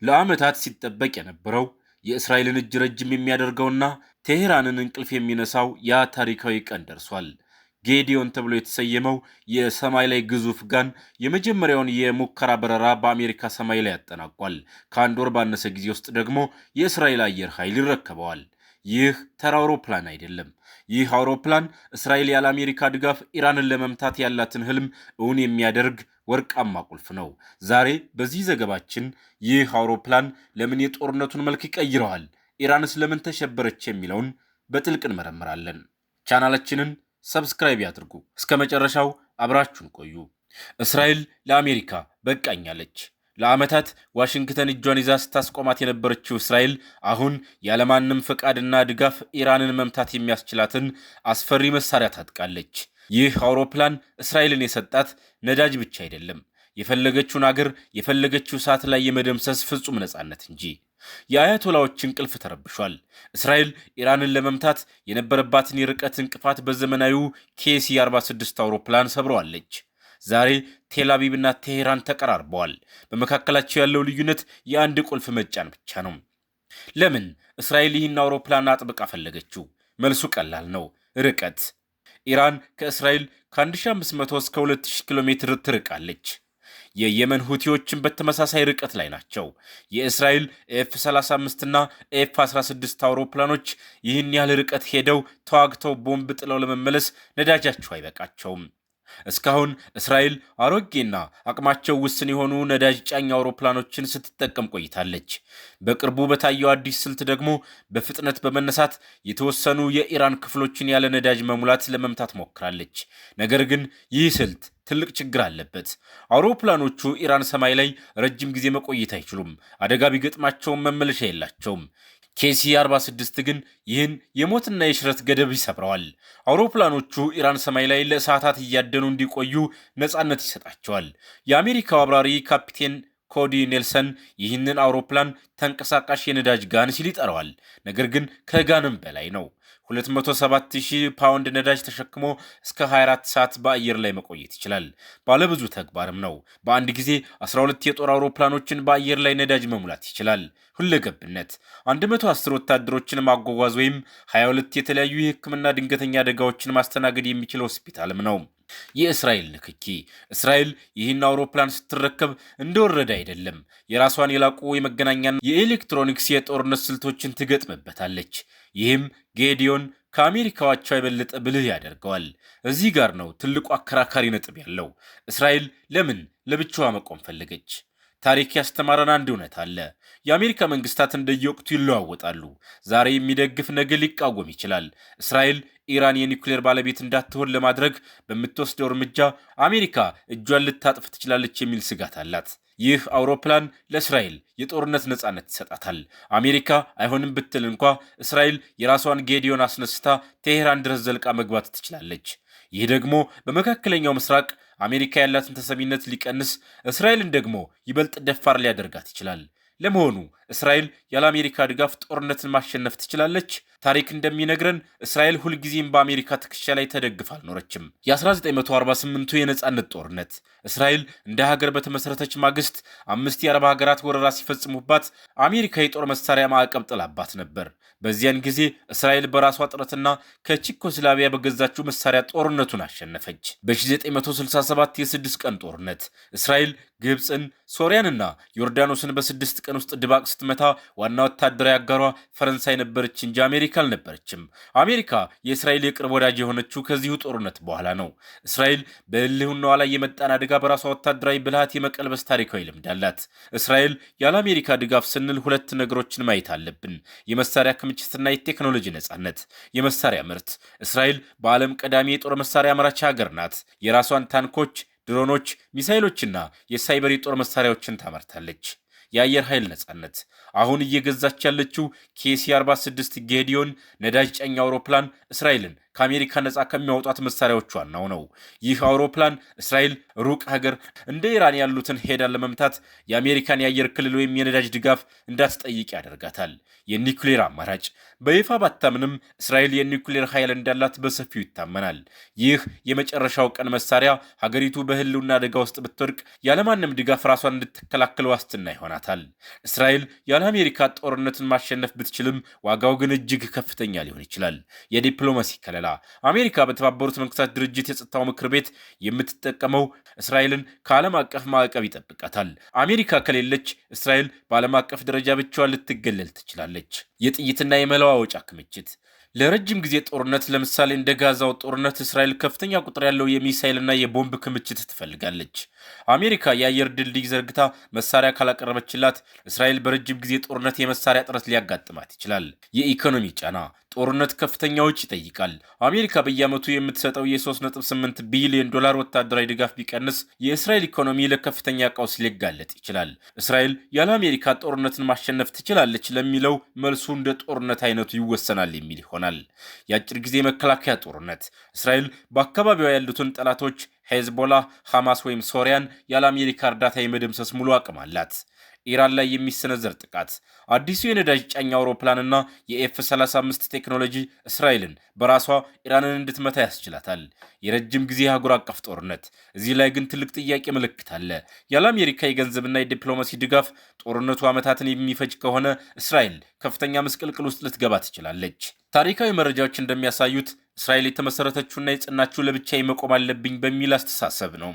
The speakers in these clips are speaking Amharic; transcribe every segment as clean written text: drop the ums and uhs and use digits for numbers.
ለዓመታት ሲጠበቅ የነበረው የእስራኤልን እጅ ረጅም የሚያደርገውና ቴሄራንን እንቅልፍ የሚነሳው ያ ታሪካዊ ቀን ደርሷል። ጌዲዮን ተብሎ የተሰየመው የሰማይ ላይ ግዙፍ ጋን የመጀመሪያውን የሙከራ በረራ በአሜሪካ ሰማይ ላይ ያጠናቋል። ከአንድ ወር ባነሰ ጊዜ ውስጥ ደግሞ የእስራኤል አየር ኃይል ይረከበዋል። ይህ ተራ አውሮፕላን አይደለም። ይህ አውሮፕላን እስራኤል ያለ አሜሪካ ድጋፍ ኢራንን ለመምታት ያላትን ህልም እውን የሚያደርግ ወርቃማ ቁልፍ ነው። ዛሬ በዚህ ዘገባችን ይህ አውሮፕላን ለምን የጦርነቱን መልክ ይቀይረዋል፣ ኢራንስ ለምን ተሸበረች የሚለውን በጥልቅ እንመረምራለን። ቻናላችንን ሰብስክራይብ ያድርጉ። እስከ መጨረሻው አብራችሁን ቆዩ። እስራኤል ለአሜሪካ በቃኛለች። ለዓመታት ዋሽንግተን እጇን ይዛ ስታስቆማት የነበረችው እስራኤል አሁን ያለማንም ፈቃድና ድጋፍ ኢራንን መምታት የሚያስችላትን አስፈሪ መሳሪያ ታጥቃለች። ይህ አውሮፕላን እስራኤልን የሰጣት ነዳጅ ብቻ አይደለም፣ የፈለገችውን አገር የፈለገችው ሰዓት ላይ የመደምሰስ ፍጹም ነፃነት እንጂ። የአያቶላዎች እንቅልፍ ተረብሿል። እስራኤል ኢራንን ለመምታት የነበረባትን የርቀት እንቅፋት በዘመናዊው ኬሲ 46 አውሮፕላን ሰብረዋለች። ዛሬ ቴል አቪቭና ቴሄራን ተቀራርበዋል። በመካከላቸው ያለው ልዩነት የአንድ ቁልፍ መጫን ብቻ ነው። ለምን እስራኤል ይህን አውሮፕላን አጥብቃ ፈለገችው? መልሱ ቀላል ነው፣ ርቀት። ኢራን ከእስራኤል ከ1500 እስከ 2000 ኪሎ ሜትር ትርቃለች። የየመን ሁቲዎችን በተመሳሳይ ርቀት ላይ ናቸው። የእስራኤል ኤፍ-35 እና ኤፍ-16 አውሮፕላኖች ይህን ያህል ርቀት ሄደው ተዋግተው ቦምብ ጥለው ለመመለስ ነዳጃቸው አይበቃቸውም። እስካሁን እስራኤል አሮጌና አቅማቸው ውስን የሆኑ ነዳጅ ጫኝ አውሮፕላኖችን ስትጠቀም ቆይታለች። በቅርቡ በታየው አዲስ ስልት ደግሞ በፍጥነት በመነሳት የተወሰኑ የኢራን ክፍሎችን ያለ ነዳጅ መሙላት ለመምታት ሞክራለች። ነገር ግን ይህ ስልት ትልቅ ችግር አለበት። አውሮፕላኖቹ ኢራን ሰማይ ላይ ረጅም ጊዜ መቆየት አይችሉም። አደጋ ቢገጥማቸውም መመለሻ የላቸውም። ኬሲ 46 ግን ይህን የሞትና የሽረት ገደብ ይሰብረዋል። አውሮፕላኖቹ ኢራን ሰማይ ላይ ለሰዓታት እያደኑ እንዲቆዩ ነፃነት ይሰጣቸዋል። የአሜሪካው አብራሪ ካፒቴን ኮዲ ኔልሰን ይህንን አውሮፕላን ተንቀሳቃሽ የነዳጅ ጋን ሲል ይጠራዋል። ነገር ግን ከጋንም በላይ ነው። 270,000 ፓውንድ ነዳጅ ተሸክሞ እስከ 24 ሰዓት በአየር ላይ መቆየት ይችላል። ባለብዙ ተግባርም ነው። በአንድ ጊዜ 12 የጦር አውሮፕላኖችን በአየር ላይ ነዳጅ መሙላት ይችላል። ሁለገብነት 110 ወታደሮችን ማጓጓዝ ወይም 22 የተለያዩ የሕክምና ድንገተኛ አደጋዎችን ማስተናገድ የሚችል ሆስፒታልም ነው። የእስራኤል ንክኪ እስራኤል ይህን አውሮፕላን ስትረከብ እንደወረደ አይደለም። የራሷን የላቁ የመገናኛና የኤሌክትሮኒክስ የጦርነት ስልቶችን ትገጥምበታለች። ይህም ጌዲዮን ከአሜሪካዎቿ የበለጠ ብልህ ያደርገዋል። እዚህ ጋር ነው ትልቁ አከራካሪ ነጥብ ያለው። እስራኤል ለምን ለብቻዋ መቆም ፈለገች? ታሪክ ያስተማረን አንድ እውነት አለ። የአሜሪካ መንግስታት እንደየወቅቱ ይለዋወጣሉ። ዛሬ የሚደግፍ ነገ ሊቃወም ይችላል። እስራኤል ኢራን የኒውክሌር ባለቤት እንዳትሆን ለማድረግ በምትወስደው እርምጃ አሜሪካ እጇን ልታጥፍ ትችላለች የሚል ስጋት አላት። ይህ አውሮፕላን ለእስራኤል የጦርነት ነፃነት ይሰጣታል። አሜሪካ አይሆንም ብትል እንኳ እስራኤል የራሷን ጌዲዮን አስነስታ ቴሄራን ድረስ ዘልቃ መግባት ትችላለች። ይህ ደግሞ በመካከለኛው ምስራቅ አሜሪካ ያላትን ተሰሚነት ሊቀንስ፣ እስራኤልን ደግሞ ይበልጥ ደፋር ሊያደርጋት ይችላል። ለመሆኑ እስራኤል ያለ አሜሪካ ድጋፍ ጦርነትን ማሸነፍ ትችላለች? ታሪክ እንደሚነግረን እስራኤል ሁልጊዜም በአሜሪካ ትከሻ ላይ ተደግፋ አልኖረችም። የ1948ቱ የነፃነት ጦርነት እስራኤል እንደ ሀገር በተመሰረተች ማግስት 5 የአረብ ሀገራት ወረራ ሲፈጽሙባት አሜሪካ የጦር መሳሪያ ማዕቀብ ጥላባት ነበር። በዚያን ጊዜ እስራኤል በራሷ ጥረትና ከቼኮስላቪያ በገዛችው መሳሪያ ጦርነቱን አሸነፈች። በ1967 የ6 ቀን ጦርነት እስራኤል ግብፅን፣ ሶሪያንና ዮርዳኖስን በ6 ቀን ውስጥ ድባቅ ስትመታ ዋና ወታደራዊ አጋሯ ፈረንሳይ ነበረች እንጂ አሜሪካ አልነበረችም። አሜሪካ የእስራኤል የቅርብ ወዳጅ የሆነችው ከዚሁ ጦርነት በኋላ ነው። እስራኤል በሕልውናዋ ላይ የመጣን አደጋ በራሷ ወታደራዊ ብልሃት የመቀልበስ ታሪካዊ ልምድ አላት። እስራኤል ያለ አሜሪካ ድጋፍ ስንል ሁለት ነገሮችን ማየት አለብን። የመሳሪያ ክምችትና የቴክኖሎጂ ነጻነት። የመሳሪያ ምርት እስራኤል በዓለም ቀዳሚ የጦር መሳሪያ አምራች ሀገር ናት። የራሷን ታንኮች፣ ድሮኖች፣ ሚሳይሎችና የሳይበር የጦር መሳሪያዎችን ታመርታለች። የአየር ኃይል ነጻነት አሁን እየገዛች ያለችው ኬሲ 46 ጌዲዮን ነዳጅ ጫኝ አውሮፕላን እስራኤልን ከአሜሪካ ነፃ ከሚያወጧት መሳሪያዎች ዋናው ነው። ይህ አውሮፕላን እስራኤል ሩቅ ሀገር እንደ ኢራን ያሉትን ሄዳ ለመምታት የአሜሪካን የአየር ክልል ወይም የነዳጅ ድጋፍ እንዳትጠይቅ ያደርጋታል። የኒውክሌር አማራጭ በይፋ ባታምንም እስራኤል የኒውክሌር ኃይል እንዳላት በሰፊው ይታመናል። ይህ የመጨረሻው ቀን መሳሪያ ሀገሪቱ በህልውና አደጋ ውስጥ ብትወድቅ ያለማንም ድጋፍ ራሷን እንድትከላከል ዋስትና ይሆናታል። እስራኤል ያለ አሜሪካ ጦርነትን ማሸነፍ ብትችልም ዋጋው ግን እጅግ ከፍተኛ ሊሆን ይችላል። የዲፕሎማሲ ከለላ አሜሪካ በተባበሩት መንግስታት ድርጅት የጸጥታው ምክር ቤት የምትጠቀመው እስራኤልን ከዓለም አቀፍ ማዕቀብ ይጠብቃታል። አሜሪካ ከሌለች እስራኤል በዓለም አቀፍ ደረጃ ብቻዋን ልትገለል ትችላለች። የጥይትና የመለዋወጫ ክምችት ለረጅም ጊዜ ጦርነት ለምሳሌ እንደ ጋዛው ጦርነት እስራኤል ከፍተኛ ቁጥር ያለው የሚሳኤልና የቦምብ ክምችት ትፈልጋለች። አሜሪካ የአየር ድልድይ ዘርግታ መሳሪያ ካላቀረበችላት እስራኤል በረጅም ጊዜ ጦርነት የመሳሪያ እጥረት ሊያጋጥማት ይችላል። የኢኮኖሚ ጫና ጦርነት ከፍተኛ ወጪ ይጠይቃል። አሜሪካ በየዓመቱ የምትሰጠው የ3.8 ቢሊዮን ዶላር ወታደራዊ ድጋፍ ቢቀንስ የእስራኤል ኢኮኖሚ ለከፍተኛ ቀውስ ሊጋለጥ ይችላል። እስራኤል ያለ አሜሪካ ጦርነትን ማሸነፍ ትችላለች ለሚለው መልሱ እንደ ጦርነት አይነቱ ይወሰናል የሚል ይሆናል። የአጭር ጊዜ መከላከያ ጦርነት እስራኤል በአካባቢዋ ያሉትን ጠላቶች ሄዝቦላ፣ ሐማስ ወይም ሶሪያን ያለ አሜሪካ እርዳታ የመደምሰስ ሙሉ አቅም አላት። ኢራን ላይ የሚሰነዘር ጥቃት አዲሱ የነዳጅ ጫኝ አውሮፕላንና የኤፍ-35 ቴክኖሎጂ እስራኤልን በራሷ ኢራንን እንድትመታ ያስችላታል። የረጅም ጊዜ አህጉር አቀፍ ጦርነት እዚህ ላይ ግን ትልቅ ጥያቄ ምልክት አለ። ያለ አሜሪካ የገንዘብና የዲፕሎማሲ ድጋፍ ጦርነቱ ዓመታትን የሚፈጅ ከሆነ እስራኤል ከፍተኛ ምስቅልቅል ውስጥ ልትገባ ትችላለች። ታሪካዊ መረጃዎች እንደሚያሳዩት እስራኤል የተመሰረተችውና የጸናችው ለብቻ መቆም አለብኝ በሚል አስተሳሰብ ነው።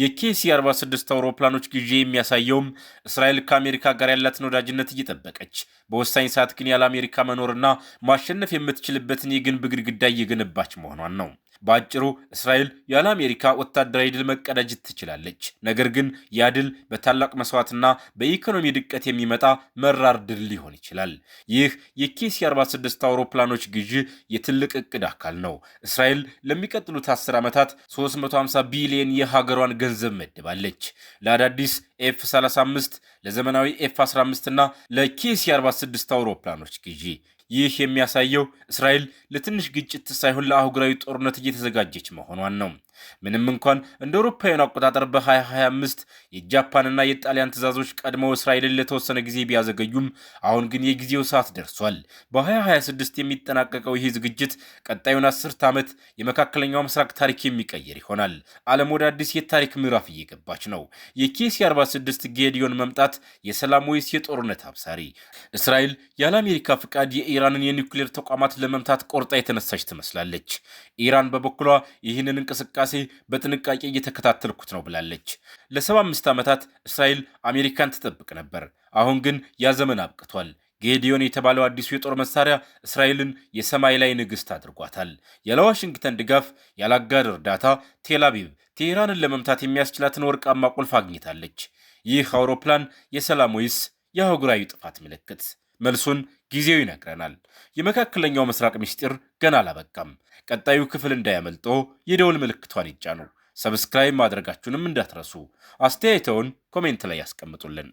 የኬሲ-46 አውሮፕላኖች ግዢ የሚያሳየውም እስራኤል ከአሜሪካ ጋር ያላትን ወዳጅነት እየጠበቀች በወሳኝ ሰዓት ግን ያለ አሜሪካ መኖርና ማሸነፍ የምትችልበትን የግንብ ግድግዳ እየገነባች መሆኗን ነው። በአጭሩ እስራኤል ያለ አሜሪካ ወታደራዊ ድል መቀዳጀት ትችላለች። ነገር ግን ያ ድል በታላቅ መስዋዕትና በኢኮኖሚ ድቀት የሚመጣ መራር ድል ሊሆን ይችላል። ይህ የኬሲ-46 አውሮፕላኖች ግዢ የትልቅ እቅድ አካል ነው። እስራኤል ለሚቀጥሉት 10 ዓመታት 350 ቢሊዮን የሀገሯን ገንዘብ መድባለች። ለአዳዲስ ኤፍ-35፣ ለዘመናዊ ኤፍ-15 እና ለኬሲ-46 አውሮፕላኖች ግዢ። ይህ የሚያሳየው እስራኤል ለትንሽ ግጭት ሳይሆን ለአህጉራዊ ጦርነት እየተዘጋጀች መሆኗን ነው። ምንም እንኳን እንደ አውሮፓውያን አቆጣጠር በ2025 የጃፓንና የጣሊያን ትዕዛዞች ቀድመው እስራኤልን ለተወሰነ ጊዜ ቢያዘገዩም አሁን ግን የጊዜው ሰዓት ደርሷል። በ2026 የሚጠናቀቀው ይህ ዝግጅት ቀጣዩን 10 ዓመት የመካከለኛው ምስራቅ ታሪክ የሚቀይር ይሆናል። ዓለም ወደ አዲስ የታሪክ ምዕራፍ እየገባች ነው። የኬሲ-46 ጌዲዮን መምጣት የሰላም ወይስ የጦርነት አብሳሪ? እስራኤል ያለ አሜሪካ ፍቃድ የኢራንን የኒውክሌር ተቋማት ለመምታት ቆርጣ የተነሳች ትመስላለች። ኢራን በበኩሏ ይህንን እንቅስቃሴ በጥንቃቄ እየተከታተልኩት ነው ብላለች። ለ75 ዓመታት እስራኤል አሜሪካን ትጠብቅ ነበር። አሁን ግን ያ ዘመን አብቅቷል። ጌዲዮን የተባለው አዲሱ የጦር መሳሪያ እስራኤልን የሰማይ ላይ ንግሥት አድርጓታል። ያለ ዋሽንግተን ድጋፍ፣ ያለ አጋር እርዳታ ቴል አቪቭ ቴህራንን ለመምታት የሚያስችላትን ወርቃማ ቁልፍ አግኝታለች። ይህ አውሮፕላን የሰላም ወይስ የአህጉራዊ ጥፋት ምልክት? መልሱን ጊዜው ይነግረናል። የመካከለኛው ምስራቅ ምስጢር ገና አላበቃም። ቀጣዩ ክፍል እንዳያመልጦ የደውል ምልክቷን ይጫኑ። ሰብስክራይብ ማድረጋችሁንም እንዳትረሱ። አስተያየተውን ኮሜንት ላይ ያስቀምጡልን።